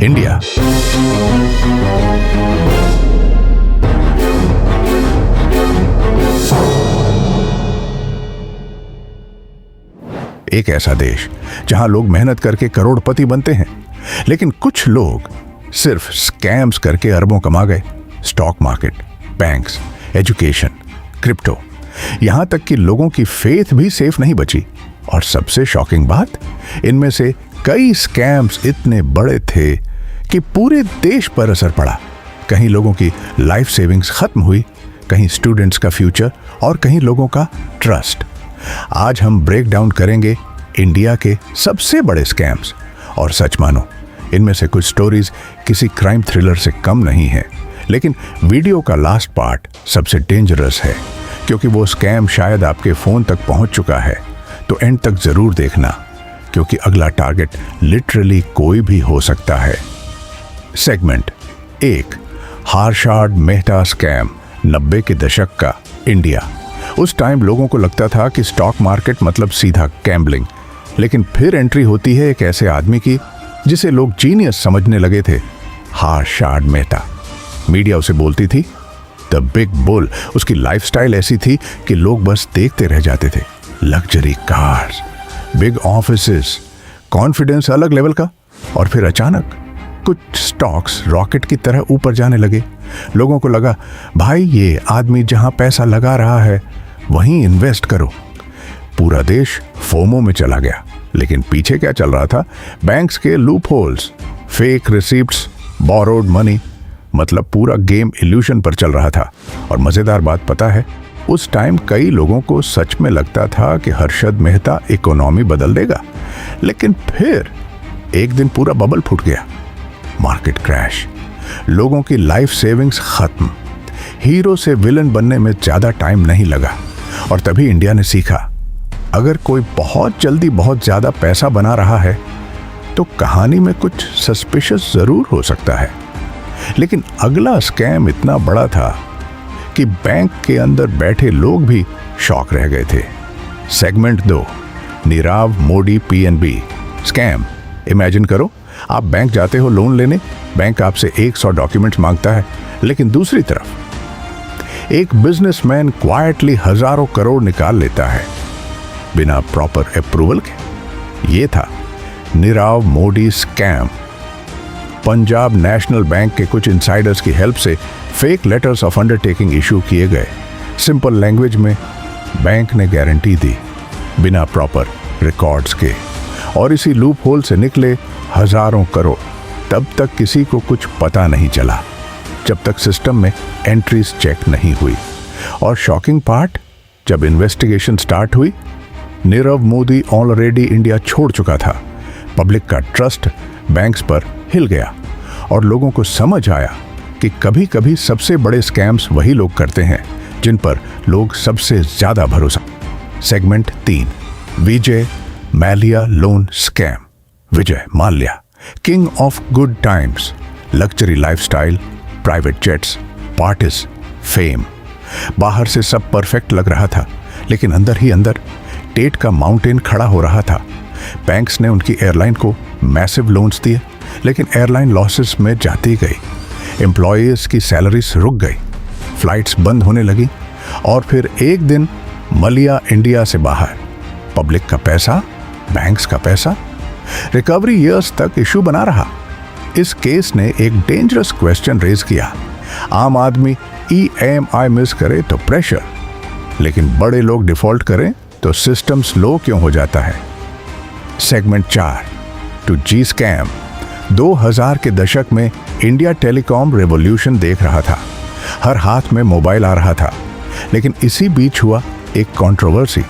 India. एक ऐसा देश जहां लोग मेहनत करके करोड़पति बनते हैं, लेकिन कुछ लोग सिर्फ स्कैम्स करके अरबों कमा गए। Stock market, banks, education, crypto, यहां तक कि लोगों की फेथ भी सेफ नहीं बची। और सबसे शॉकिंग बात, इनमें से कई स्कैम्स इतने बड़े थे कि पूरे देश पर असर पड़ा। कहीं लोगों की लाइफ सेविंग्स खत्म हुई, कहीं स्टूडेंट्स का फ्यूचर और कहीं लोगों का ट्रस्ट। आज हम ब्रेक डाउन करेंगे इंडिया के सबसे बड़े स्कैम्स। और सच मानो, इनमें से कुछ स्टोरीज किसी क्राइम थ्रिलर से कम नहीं है। लेकिन वीडियो का लास्ट पार्ट सबसे डेंजरस है, क्योंकि वो स्कैम शायद आपके फोन तक पहुंच चुका है। तो एंड तक जरूर देखना, क्योंकि अगला टारगेट लिटरली कोई भी हो सकता है। सेगमेंट 1, हार्शार्ड मेहता स्कैम, 90 के दशक का इंडिया। उस टाइम लोगों को लगता था कि स्टॉक मार्केट मतलब सीधा गैम्बलिंग, लेकिन फिर एंट्री होती है एक ऐसे आदमी की जिसे लोग जीनियस समझने लगे थे, हार्शार्ड मेहता। मीडिया उसे बोलती थी द बिग बुल। उसकी लाइफस्टाइल ऐसी थी कि लोग बस देखते रह जाते थे। Luxury cars, big offices, confidence अलग लेवल का। और फिर अचानक कुछ स्टॉक्स रॉकेट की तरह ऊपर जाने लगे। लोगों को लगा, भाई ये आदमी जहां पैसा लगा रहा है वहीं इन्वेस्ट करो। पूरा देश फोमो में चला गया। लेकिन पीछे क्या चल रहा था? बैंक्स के loop holes, fake receipts, borrowed money, मतलब पूरा गेम इल्यूशन पर चल रहा था। और मजेदार बात पता है, उस टाइम कई लोगों को सच में लगता था कि हर्षद मेहता इकोनॉमी बदल देगा। लेकिन फिर एक दिन पूरा बबल फूट गया। मार्केट क्रैश, लोगों की लाइफ सेविंग्स खत्म। हीरो से विलन बनने में ज्यादा टाइम नहीं लगा। और तभी इंडिया ने सीखा, अगर कोई बहुत जल्दी बहुत ज्यादा पैसा बना रहा है तो कहानी में कुछ सस्पिशियस जरूर हो सकता है। लेकिन अगला स्कैम इतना बड़ा था कि बैंक के अंदर बैठे लोग भी शॉक रह गए थे। Segment 2, Nirav Modi PNB scam. Imagine करो, आप बैंक जाते हो लोन लेने, बैंक आपसे 100 डॉक्यूमेंट्स मांगता है, लेकिन दूसरी तरफ एक बिजनेसमैन क्वाइटली हजारों करोड़ निकाल लेता है बिना प्रॉपर अप्रूवल के। ये था Nirav Modi scam. Punjab national bank के कुछ इनसाइडर्स की हेल्प से fake letters of undertaking issue किए गए। सिंपल लैंग्वेज में बैंक ने गारंटी दी बिना प्रॉपर रिकॉर्ड्स के, और इसी लूप होल से निकले हजारों करोड़। तब तक किसी को कुछ पता नहीं चला, जब तक सिस्टम में एंट्रीज चेक नहीं हुई। और शॉकिंग पार्ट, जब इन्वेस्टिगेशन स्टार्ट हुई, नीरव मोदी ऑलरेडी इंडिया छोड़ चुका था। पब्लिक का ट्रस्ट बैंक्स पर हिल गया और लोगों को समझ आया कि कभी कभी सबसे बड़े स्कैम्स वही लोग करते हैं जिन पर लोग सबसे ज्यादा भरोसा। Segment 3, Vijay Mallya loan scam. Vijay Mallya, king of good times, luxury lifestyle, private jets, parties, fame. बाहर से सब परफेक्ट लग रहा था, लेकिन अंदर ही अंदर डेट का माउंटेन खड़ा हो रहा था। बैंक्स ने उनकी एयरलाइन को मैसिव लोन्स दिए, लेकिन एयरलाइन लॉसेस में जाती गई। एम्प्लॉयज की सैलरीज रुक गई, फ्लाइट्स बंद होने लगी। और फिर एक दिन माल्या इंडिया से बाहर। पब्लिक का पैसा, बैंक्स का पैसा, रिकवरी ईयर्स तक इशू बना रहा। इस केस ने एक डेंजरस क्वेश्चन रेज किया। आम आदमी EMI मिस करे तो प्रेशर, लेकिन बड़े लोग डिफॉल्ट करें तो सिस्टम स्लो क्यों हो जाता है? Segment 4, to ji scam. 2000 के दशक में इंडिया टेलीकॉम रेवोल्यूशन देख रहा था। हर हाथ में मोबाइल आ रहा था। लेकिन इसी बीच हुआ एक controversy,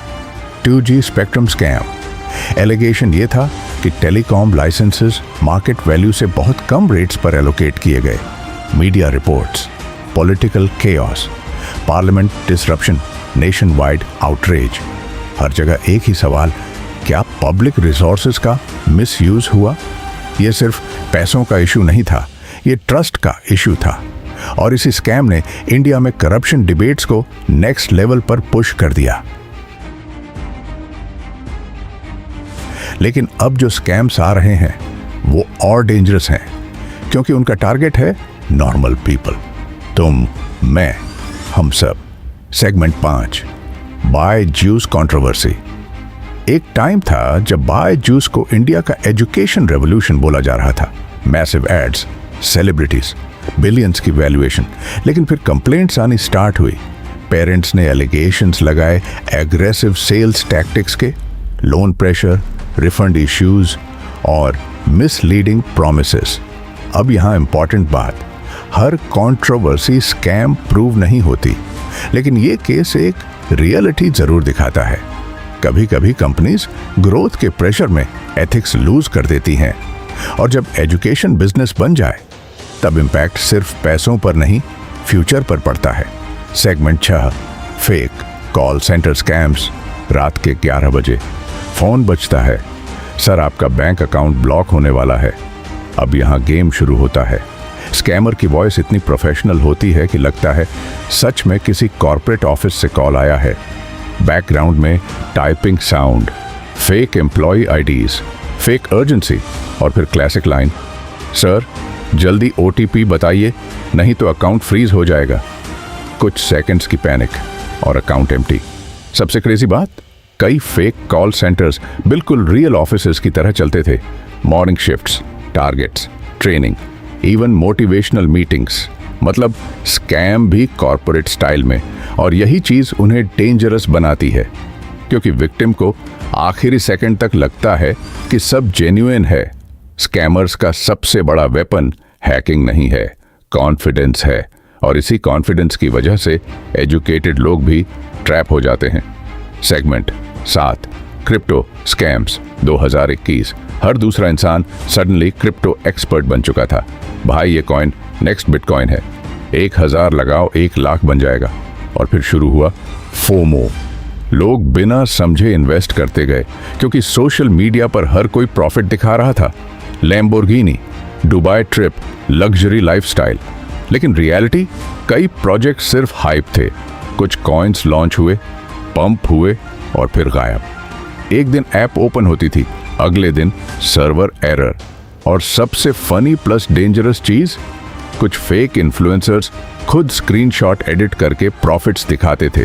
2G spectrum scam. Allegation ये था कि टेलीकॉम लाइसेंसेस मार्केट वैल्यू से बहुत कम रेट्स पर एलोकेट किए गए। Media reports, political chaos, parliament disruption, nationwide outreach. हर जगह एक ही सवाल, क्या पब्लिक रिसोर्सेज का मिसयूज हुआ? यह सिर्फ पैसों का इशू नहीं था, यह ट्रस्ट का इशू था। और इसी स्कैम ने इंडिया में करप्शन डिबेट्स को नेक्स्ट लेवल पर पुश कर दिया। लेकिन अब जो स्कैम्स आ रहे हैं वो और डेंजरस हैं, क्योंकि उनका टारगेट है नॉर्मल पीपल, तुम, मैं, हम सब। Segment 5, Byju's controversy. एक टाइम था जब बायजूस को इंडिया का एजुकेशन रेवोल्यूशन बोला जा रहा था। मैसिव एड्स, सेलिब्रिटीज, बिलियंस की वैल्यूएशन। लेकिन फिर कंप्लेंट्स आनी स्टार्ट हुई। पेरेंट्स ने एलिगेशंस लगाए एग्रेसिव सेल्स टैक्टिक्स के, लोन प्रेशर, रिफंड इश्यूज और मिसलीडिंग प्रॉमिसेस। अब यहाँ इंपॉर्टेंट बात, हर कंट्रोवर्सी स्कैम प्रूव नहीं होती, लेकिन ये केस एक रियलिटी जरूर दिखाता है। कभी कभी कंपनीज ग्रोथ के प्रेशर में एथिक्स लूज कर देती हैं, और जब एजुकेशन बिजनेस बन जाए तब इम्पैक्ट सिर्फ पैसों पर नहीं, फ्यूचर पर पड़ता है। Segment 6, fake call centre scams. रात के 11 बजे फोन बजता है, सर आपका बैंक अकाउंट ब्लॉक होने वाला है। अब यहाँ गेम शुरू होता है। स्कैमर की वॉइस इतनी प्रोफेशनल होती है कि लगता है सच में किसी कॉर्पोरेट ऑफिस से कॉल आया है। बैकग्राउंड में typing sound, fake employ IDs, fake urgency और फिर क्लासिक लाइन, सर जल्दी OTP बताइए नहीं तो अकाउंट फ्रीज हो जाएगा। कुछ सेकंड्स की पैनिक और अकाउंट एम्प्टी। सबसे क्रेजी बात, कई फेक कॉल सेंटर्स बिल्कुल रियल ऑफिसेज की तरह चलते थे। Morning shifts, targets, training, even motivational meetings. मतलब स्कैम भी कॉर्पोरेट स्टाइल में। और यही चीज उन्हें डेंजरस बनाती है, क्योंकि विक्टिम को आखिरी सेकंड तक लगता है कि सब जेन्युइन है। स्कैमर्स का सबसे बड़ा वेपन हैकिंग नहीं है, कॉन्फिडेंस है। और इसी कॉन्फिडेंस की वजह से एजुकेटेड लोग भी ट्रैप हो जाते हैं। Segment 7, crypto scams 2021। हर दूसरा इंसान सडनली क्रिप्टो एक्सपर्ट बन चुका था। भाई ये कॉइन नेक्स्ट बिटकॉइन है, 1000 लगाओ 1 लाख बन जाएगा। और फिर शुरू हुआ फोमो। लोग बिना समझे इन्वेस्ट करते गए, क्योंकि सोशल मीडिया पर हर कोई प्रॉफिट दिखा रहा था। Lamborghini, Dubai trip, luxury lifestyle. लेकिन रियलिटी, कई प्रोजेक्ट सिर्फ हाइप थे। कुछ कॉइन्स लॉन्च हुए, पंप हुए और फिर गायब। एक दिन ऐप ओपन होती थी, अगले दिन सर्वर एरर। और सबसे फनी प्लस डेंजरस चीज, कुछ फेक इन्फ्लुएंसर्स खुद स्क्रीनशॉट एडिट करके प्रॉफिट्स दिखाते थे।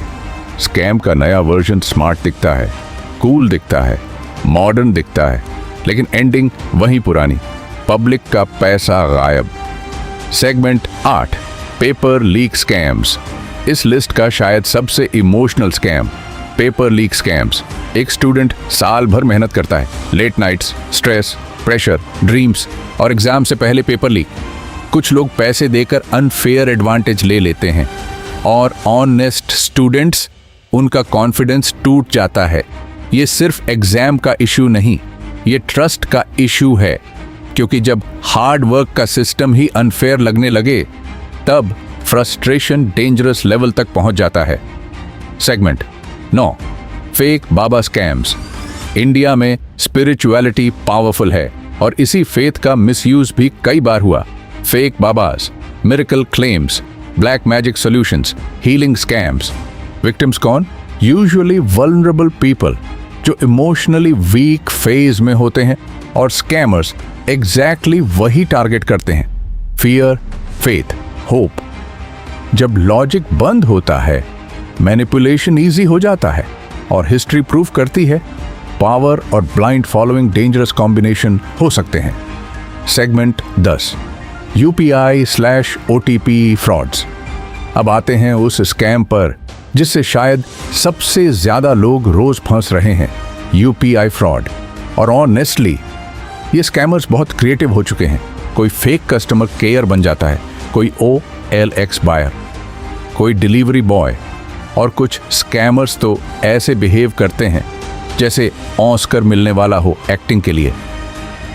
स्कैम का नया वर्जन स्मार्ट दिखता है, कूल दिखता है, मॉडर्न दिखता है, लेकिन एंडिंग वही पुरानी, पब्लिक का पैसा गायब। Segment 8, paper leak scams. इस लिस्ट का शायद सबसे emotional scam, paper leak scams. एक स्टूडेंट साल भर मेहनत करता है, late nights, stress, pressure, dreams और एग्जाम से पहले पेपर लीक। कुछ लोग पैसे देकर अनफेयर एडवांटेज ले लेते हैं, और ऑनेस्ट स्टूडेंट्स, उनका कॉन्फिडेंस टूट जाता है। ये सिर्फ एग्जाम का इशू नहीं, ये ट्रस्ट का इशू है। क्योंकि जब हार्ड वर्क का सिस्टम ही अनफेयर लगने लगे, तब फ्रस्ट्रेशन डेंजरस लेवल तक पहुंच जाता है। सेगमेंट 9, फेक बाबा स्कैम्स। इंडिया में स्पिरिचुअलिटी पावरफुल है, और इसी फेथ का मिसयूज भी कई बार हुआ। Fake babas, miracle claims, black magic solutions, healing scams. Victims कौन? यूजुअली वल्नरेबल पीपल, जो इमोशनली वीक फेज में होते हैं, और स्कैमर्स एग्जैक्टली वही टारगेट करते हैं। Fear, faith, hope. जब लॉजिक बंद होता है, मैनिपुलेशन इजी हो जाता है, और हिस्ट्री प्रूव करती है पावर और ब्लाइंड फॉलोइंग डेंजरस कॉम्बिनेशन हो सकते हैं। Segment 10, UPI/OTP frauds. अब आते हैं उस स्कैम पर जिससे शायद सबसे ज्यादा लोग रोज फंस रहे हैं, UPI फ्रॉड। और ऑनेस्टली ये स्कैमर्स बहुत क्रिएटिव हो चुके हैं। कोई फेक कस्टमर केयर बन जाता है, कोई OLX बायर, कोई डिलीवरी बॉय, और कुछ स्कैमर्स तो ऐसे बिहेव करते हैं जैसे ऑस्कर मिलने वाला हो एक्टिंग के लिए।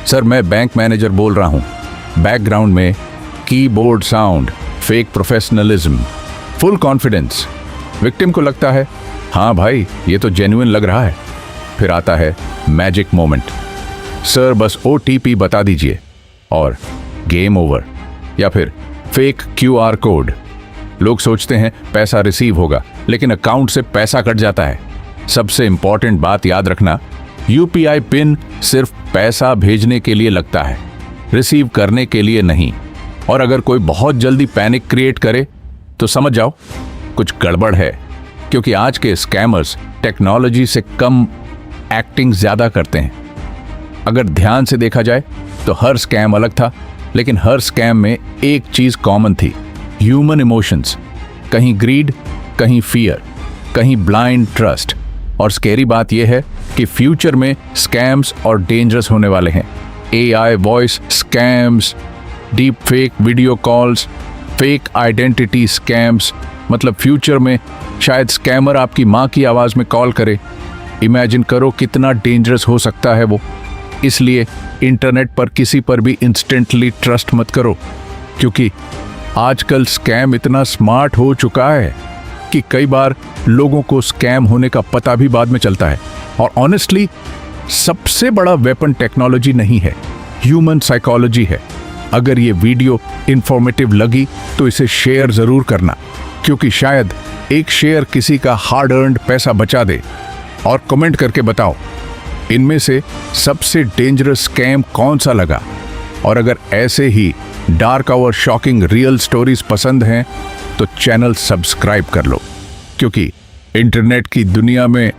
सर मैं बैंक मैनेजर बोल रहा हूँ। बैकग्राउंड में keyboard sound, fake professionalism, full confidence. Victim को लगता है हाँ भाई ये तो जेन्युइन लग रहा है। फिर आता है मैजिक मोमेंट, सर बस OTP बता दीजिए, और गेम ओवर। या फिर फेक QR कोड। लोग सोचते हैं पैसा रिसीव होगा, लेकिन अकाउंट से पैसा कट जाता है। सबसे इंपॉर्टेंट बात याद रखना, UPI पिन सिर्फ पैसा भेजने के लिए लगता है, रिसीव करने के लिए नहीं। और अगर कोई बहुत जल्दी पैनिक क्रिएट करे तो समझ जाओ कुछ गड़बड़ है, क्योंकि आज के स्कैमर्स टेक्नोलॉजी से कम एक्टिंग ज्यादा करते हैं। अगर ध्यान से देखा जाए तो हर स्कैम अलग था, लेकिन हर स्कैम में एक चीज कॉमन थी, ह्यूमन इमोशंस। कहीं ग्रीड, कहीं फियर, कहीं ब्लाइंड ट्रस्ट। और स्कैरी बात यह है कि फ्यूचर में स्कैम्स और डेंजरस होने वाले हैं। AI voice scams, deep fake video calls, fake identity scams. मतलब फ्यूचर में शायद स्कैमर आपकी माँ की आवाज में कॉल करे। इमेजिन करो कितना डेंजरस हो सकता है वो। इसलिए इंटरनेट पर किसी पर भी इंस्टेंटली ट्रस्ट मत करो, क्योंकि आजकल स्कैम इतना स्मार्ट हो चुका है कि कई बार लोगों को स्कैम होने का पता भी बाद में चलता है। और ऑनेस्टली सबसे बड़ा वेपन टेक्नोलॉजी नहीं है, ह्यूमन साइकोलॉजी है। अगर ये वीडियो इंफॉर्मेटिव लगी तो इसे शेयर जरूर करना, क्योंकि शायद एक शेयर किसी का हार्ड अर्न्ड पैसा बचा दे। और कमेंट करके बताओ इनमें से सबसे डेंजरस स्कैम कौन सा लगा। और अगर ऐसे ही डार्क और शॉकिंग रियल स्टोरीज पसंद हैं तो चैनल सब्सक्राइब कर लो, क्योंकि इंटरनेट की दुनिया में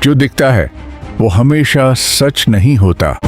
जो दिखता है वो हमेशा सच नहीं होता।